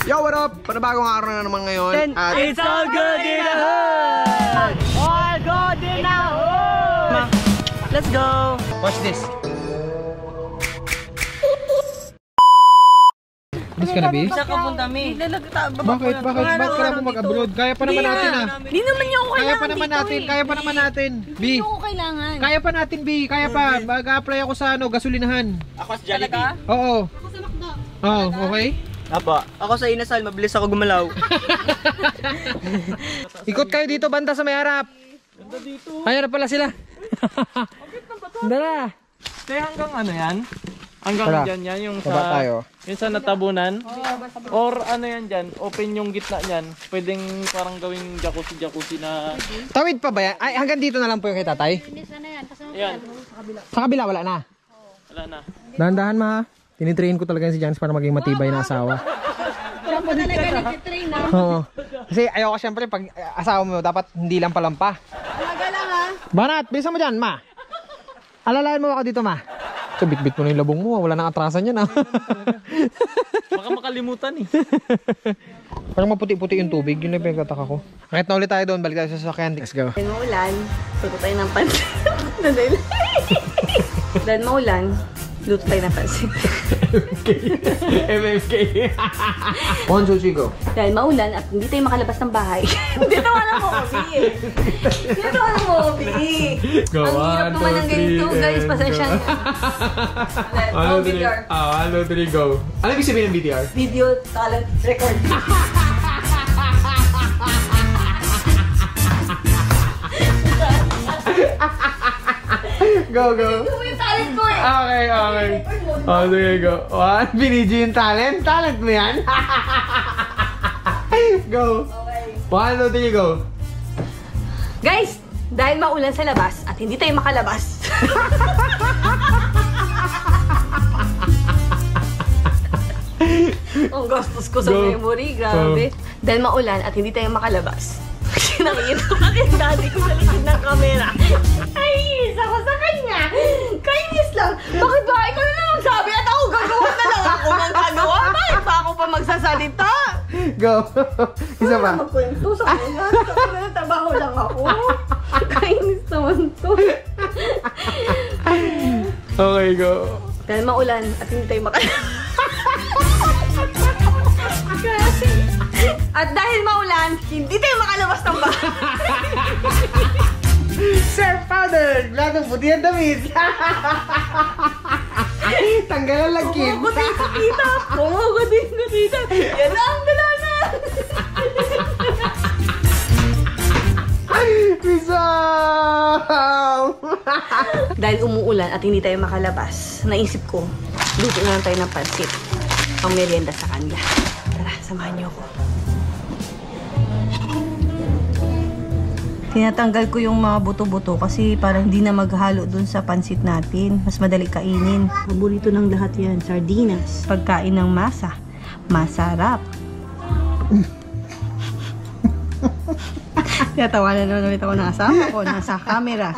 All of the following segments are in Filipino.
Yo, what up? Panibagong araw na naman ngayon. At it's all good in the hood! All good in the hood! Let's go! Watch this. Bilis ka na, Bi? Saan ka punta, Mi? Bakit ka na mag-abroad? Kaya pa naman natin ah. Hindi naman niya ako kailangan Kaya pa naman natin. Bi, Hindi ako kailangan. kaya pa natin, Bi. Kaya pa. Mag-apply ako sa gasolinahan. Ako sa Jollibee. Oo. Oo, okay? Apo. Ako sa Inasal, mabilis ako gumalaw. Ikot kayo dito, banda sa may harap. Banda dito. Ay, harap pala sila. Dala. Kaya hanggang ano yan? Hanggang Tara. dyan yan, yung Baba sa, tayo. yung sa natabunan? Or ano yan dyan, open yung gitna yan. Pwedeng parang gawing jacuzzi na... Tawid pa ba yan? Ay, hanggang dito na lang po yung kay tatay? Hindi sana yan. Kasi Yan, Sa kabila, wala na. wala na. Dahan-dahan ma. Tinitrain ko talaga si Janice para maging matibay na asawa. wala pa talaga nag-train na. Oo. Kasi ayoko syempre pag asawa mo dapat hindi lang palampa. Talaga lang ha. Banat, bilisan mo dyan, ma. Alalayan mo ako dito, ma. So, bit-bit mo na yung labong mo. Wala nang atrasan yan, ha. Baka makalimutan eh. Parang maputi-puti yung tubig. Yun na pinagtataka ko. Kahit na ulit tayo doon, balik tayo sa sasakyan. Let's go. Dahil maulan, luto tayo ng pansit. Dahil maulan, luto tayo ng pansit. MFK. 1, 2, 3, go. Dahil maulan at hindi tayo makalabas ng bahay. Dito ka lang mo, Obi. Dito ka lang mo, Obi. Go, Ang hirap naman ng ganito, guys. Pasensya na. Oh, VTR. 1, 2, 3, go. Ano ibig sabihin ng VTR? Video talent record. Go, go. Ito mo yung talent ko eh. Okay. Oh, sige, go. 1, binidyo yung talent. Talent mo yan? Go. Okay. 1, 2, 3, go. Guys, dahil maulan sa labas at hindi tayo makalabas. Ang gastos ko sa Go. memory, grabe. Dahil maulan at hindi tayo makalabas. Nakikita ko kasi yung daddy ko sa likod ng camera. Ay, isa ko sa kanya. Kainis lang. Bakit ba? Ikaw na lang magsabi at ako gagawa na lang ako ng gagawa. Bakit pa ako pa magsasalita? Go. Isa pa. Magkwento sa kanya. Sabi na nagtrabaho lang ako. Kainis naman to. Okay, go. Dahil maulan at hindi tayo makalabas. At dahil maulan, hindi tayo makalabas ng bahay. Sir Father, lagong puti ang damit. Tanggalan lang, kid. Pumugutin ko dito. Yan na ang galana. Pisaw! Dahil umuulan at hindi tayo makalabas, naisip ko, luto na lang tayo ng pansit. Pang merienda sa kanila. Tara, samahan niyo ako. Tinatanggal ko yung mga buto-buto kasi para hindi na maghalo dun sa pansit natin. Mas madali kainin. Paborito ng lahat yan, sardinas. Pagkain ng masa. Masarap. Tinatawanan naman ulit ako ng asawa ko, nasa camera.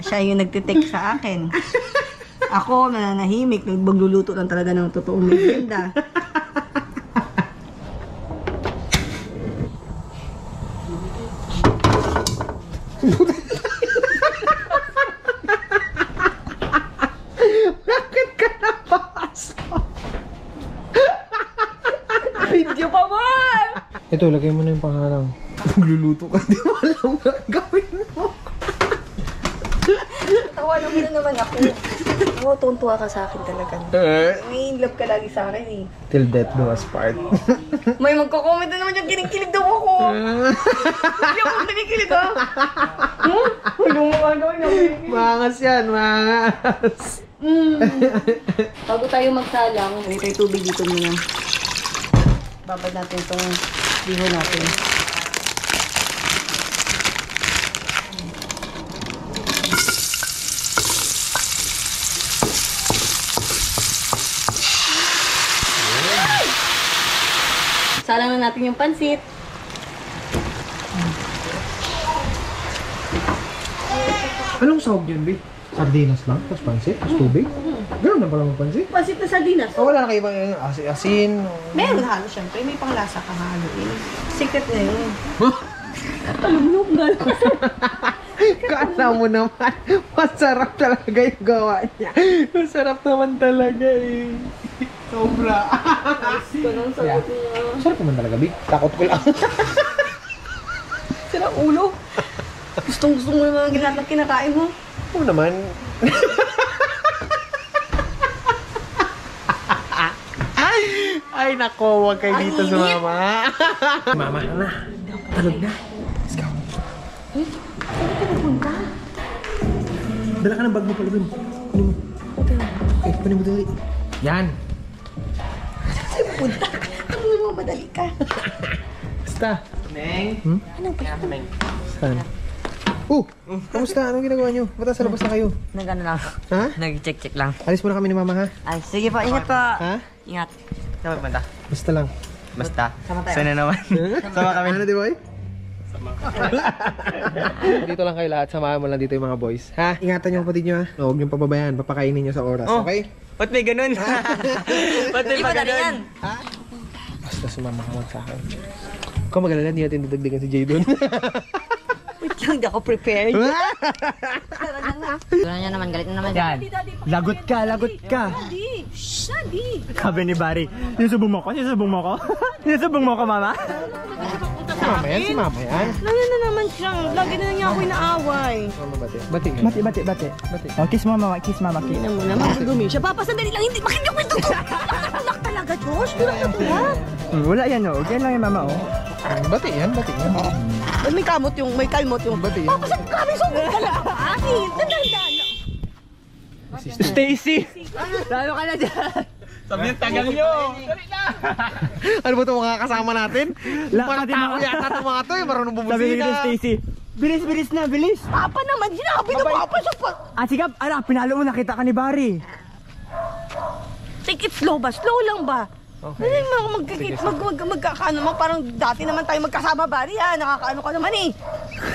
Siya yung nagtitek sa akin. Ako, nananahimik, nagluluto lang talaga ng totoong merienda. Bakit ka napasok? Video pa ba? Ito, lagay mo na yung pangalang. Magluluto ka, di mo alam na gawin mo. Tawanan mo na naman ako. Oo, tuntua ka sa akin talaga. May in love ka lagi sa akin eh. Till death do us part. May magko-comment na naman yung kinikilig daw ako. Hindi ako kinikilig ha. Anong mga gawin ako kinikilig? Mangas yan, mangas. Bago tayo magsalang, may tayo tubig dito muna. Babad natin itong liho natin. Salang na natin yung pansit. Anong sahog yun, Bi? Sardinas lang, tapos pansit, tapos tubig? Ganoon na pala mapansin. Pasit na sardinas. Oh, wala na kayo ibang asin. Meron halo syempre, may panglasa ka haluin. Secret na yun. Talumlok na lang. Kala mo naman, masarap talaga yung gawa niya. Masarap naman talaga eh. Sobra. Ganun sa niya. Sarap naman talaga, Big. Takot ko lang. Sira ulo. Gusto mo yung mga ginatang kinakain mo. Oo naman. Ay nako, huwag kayo dito sa mama. Mama na. Talog na. Let's go. Saan ka napunta? Dala ka ng bag mo pala dun. Kunin mo. Okay, kunin mo dali. Yan. Saan ka napunta? Ano mo madali ka? Basta. Neng. Anong pa? Saan? Kamusta? Anong ginagawa nyo? Ba't nasa labas na kayo? Nag-ano lang. Ha? Nag-check-check lang. Alis muna kami ni mama ha? Ay, sige po. Ingat po. Ha? Ingat. Saan magpunta? Basta lang. Basta. Sama tayo. Sana naman. Sama kami. Ano di boy? Dito lang kayo lahat. Samahan mo lang dito yung mga boys. Ha? Ingatan yung kapatid nyo ha? Huwag niyong pababayaan. Papakainin nyo sa oras. Oh. Okay? Ba't may ganun? Ba't may Di ba pa dali yan? ganun? Basta sumama ka lang sa akin. Kung mag-alala, hindi natin dadagdagan si Jay doon. Wait lang, di ako prepared. Wala niya naman, galit na naman. Yan. Lagot ka, lagot ka. Daddy! Daddy! Sabi ni Barry, sinusubong mo ko, sinusubong mo ko. Sinusubong mo ko, mama. Si mama yan, si mama yan. Lalo na naman siyang. Lagi na niya ako inaaway. Mama, bati. Bati. Bati. Oh, kiss mama, kiss mama, kiss. Tingnan mo naman, magdumi siya. Papasandali lang, hindi. Bakit yung ito? Tulak talaga, Josh. Tulak na tulak. Wala yan, oh. Yan lang yung mama, oh. Bati yan, bati yan. May kamot yung, may kalmot yung. Bati yan. Papasandali kami, sugod ka lang. Bakit? Dandan-dan. Stacy! Lalo ka na dyan! Sabi yung tagal nyo! Ano ba ito mga kasama natin? Lahat Parang din tao mga- yata itong mga to eh. Marunong Sabi bubusina. ni Stacy, bilis na, bilis! Papa naman, sinabi na papa siya pa. Ah, sige, pinalo mo, nakita ka ni Barry. Take it slow ba? Slow lang ba? Okay. Hindi magkakaano mo. Parang dati naman tayo magkasama, Bari ha. Nakakaano ka naman eh.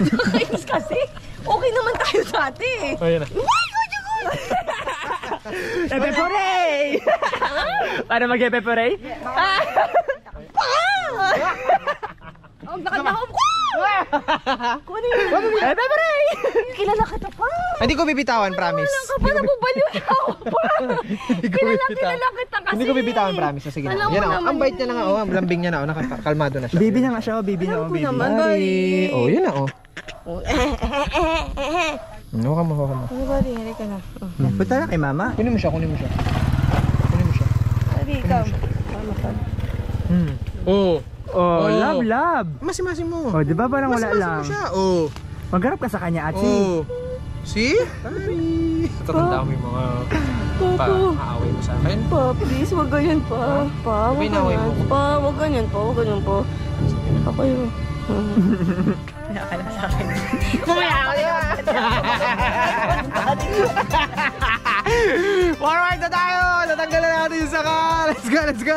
Nakakainis kasi. Okay naman tayo dati eh. Oh, yan na. Epeporay! Paano mag-epeporay? Ang nakatahom ko! Kunin mo na. Epeporay! Kilala ka pa. Hindi ko bibitawan, promise. Paano mo baliw ako pa? Hindi ko bibitawan. Kilala kita kasi. Hindi ko bibitawan, promise. Sige na. Alam mo Yan o. naman Ang bait niya na nga. Oh, ang lambing niya na. Oh, nakakalmado na siya. Baby na nga siya, baby na, Alam ko baby. naman, Bari. Bari. Oh, yun na oh. Huwag ka mo, huwag ka mo. Ano Bari? Hali ka na. Punta na kay mama. Kunin mo siya, kunin mo siya. Kunin mo siya. Bari, ikaw. Oh. Oh, Oh. love. Masi-masi mo. Oh, di ba parang wala Masi-masi lang? mo siya. Oh. Magharap ka sa kanya, Atsi. Oh. See? Bari. Tatanda mo yung mga pa-aaway mo sa akin. Pa, please, wag ganyan pa. Pa, wag Binaway ganyan. mo. Pa, wag ganyan pa. Wag ganyan pa. Ako yun. Alright na tayo! Natanggalan na natin yung saka! Let's go, let's go!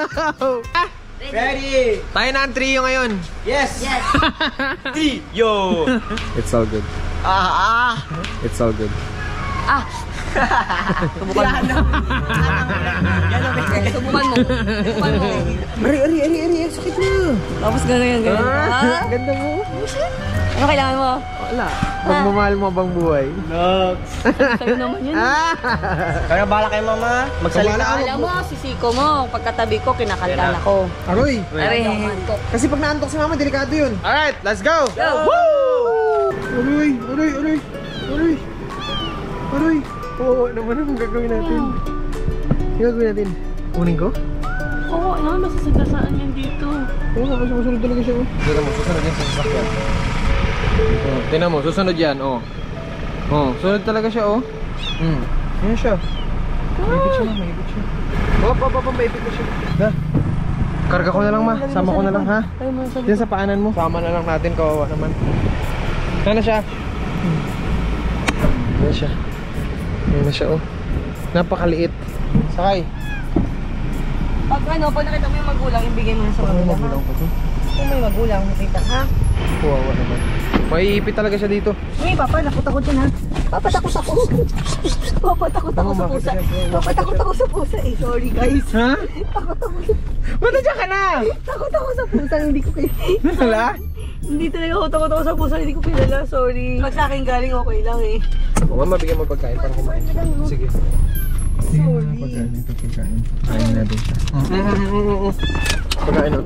Ready! Tayo na ang trio ngayon. Yes! Yes! Yo! It's all good. It's all good. Subukan mo. Subukan mo. Ari, sakit na. Tapos ganyan. Ganda mo. Ano kailangan mo? Wala. Magmamahal mo bang buhay? Sa'yo naman yun. Kaya bala kay mama, magsalita Kabala. Alam mo, sisiko mo. Pagkatabi ko, kinakantan ako. Aroy. Aray. Kasi pag naantok si mama, delikado yun. Alright, let's go! Aroy. Oo, naman ang gagawin natin. Ang gagawin natin? Kunin ko? Oo, ano, masasagasaan yan dito. Oo, masusunod talaga siya. Tignan mo, susunod yan sa sasakyan. Tignan mo, susunod yan, oh. Oh, sunod talaga siya, oh. Yan siya. Maipit siya, maipit siya. Maipit na siya. Da. Karga ko na lang, ma. Sama ko na lang, ha? Diyan sa paanan mo. Sama na lang natin, kawawa naman. Sana siya. Yan siya. Yan na siya, oh. Napakaliit. Sakay. Pag nakita mo yung magulang, ibigay mo na sa magulang, ha? Magulang ko to. Kung may magulang, nakita, ha? Kawawa naman. Maiipit talaga siya dito. Uy, Papa, takot ako dyan ha. Papa, takot ako. Papa, takot ako sa pusa. Papa, takot ako sa pusa eh. Sorry guys. Ha? Takot ako. Ba't nandiyan ka na? Takot ako sa pusa. Hindi ko kaya. Wala? Hindi talaga ako takot ako sa pusa. Hindi ko kilala. Sorry. Pag sa akin galing okay lang eh. O, mama, bigyan mo pagkain para kumain. Sige. Sorry. Pagkain, ito pagkain. Kain natin siya. Pagkain, o.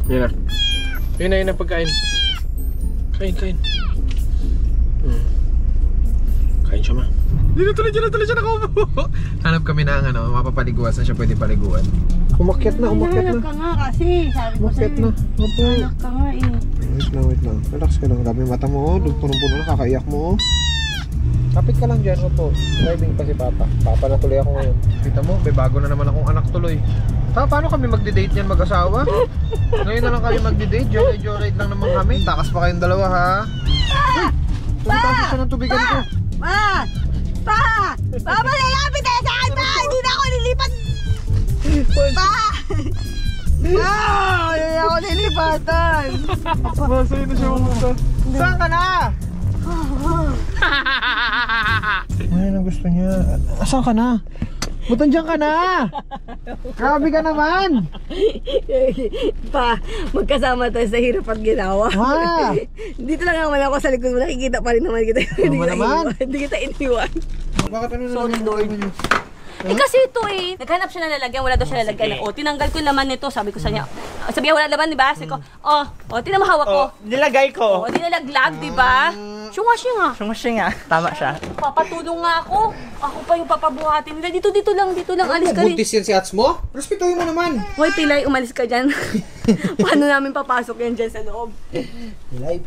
Yun na. Yun na pagkain. Kain. Kain siya, ma. Dito tuloy siya nakaupo. Hanap kami ng mapapaliguan. Saan siya pwede paliguan? Umakyat na. Hanap ka nga kasi. Sabi ko Umakyat sa'yo. na. Opo. Hanap ka nga eh. Wait lang. Relax ka lang. Grabe yung mata mo, oh. Punong-puno na, kakaiyak mo, oh. Kapit ka lang dyan, opo. Driving pa si Papa. Papa na tuloy ako ngayon. Kita mo, may bago na naman akong anak tuloy. Paano kami magdi-date yan mag-asawa? Ngayon na lang kami magdi-date. Joyride lang naman kami. Takas pa kayong dalawa, ha? Tumitasok siya ng tubigan ko. Papa, lalapit tayo sa akin, pa! Hindi na ako nilipat! Pa! Hindi na ako nilipatan! Masaya na siya pumunta. Saan ka na? Ano ang gusto niya? Saan ka na? Ba't nandiyan ka na? Grabe ka naman! Pa, magkasama tayo sa hirap at ginawa. Ha? Dito lang naman ako sa likod mo, nakikita pa rin naman kita. Hindi kita iniwan. Bakit ano na Sorry, Lord. Eh kasi ito eh, naghanap siya ng lalagyan, wala daw siya lalagyan. O, tinanggal ko yung laman nito, sabi ko sa niya. Sabi niya, wala laman, di ba? Sabi ko, tinan mo hawak ko. Nilagay ko. O, di nalaglag, di ba? Syunga. Sumusya nga. Tama siya. Papatulong nga ako. Ako pa yung papabuhatin nila. Dito lang, alis ka rin. Buntis yan si Ats mo? Respetuhin mo naman. Hoy, Pilay, umalis ka dyan. Paano namin papasok yan dyan sa loob? Pilay,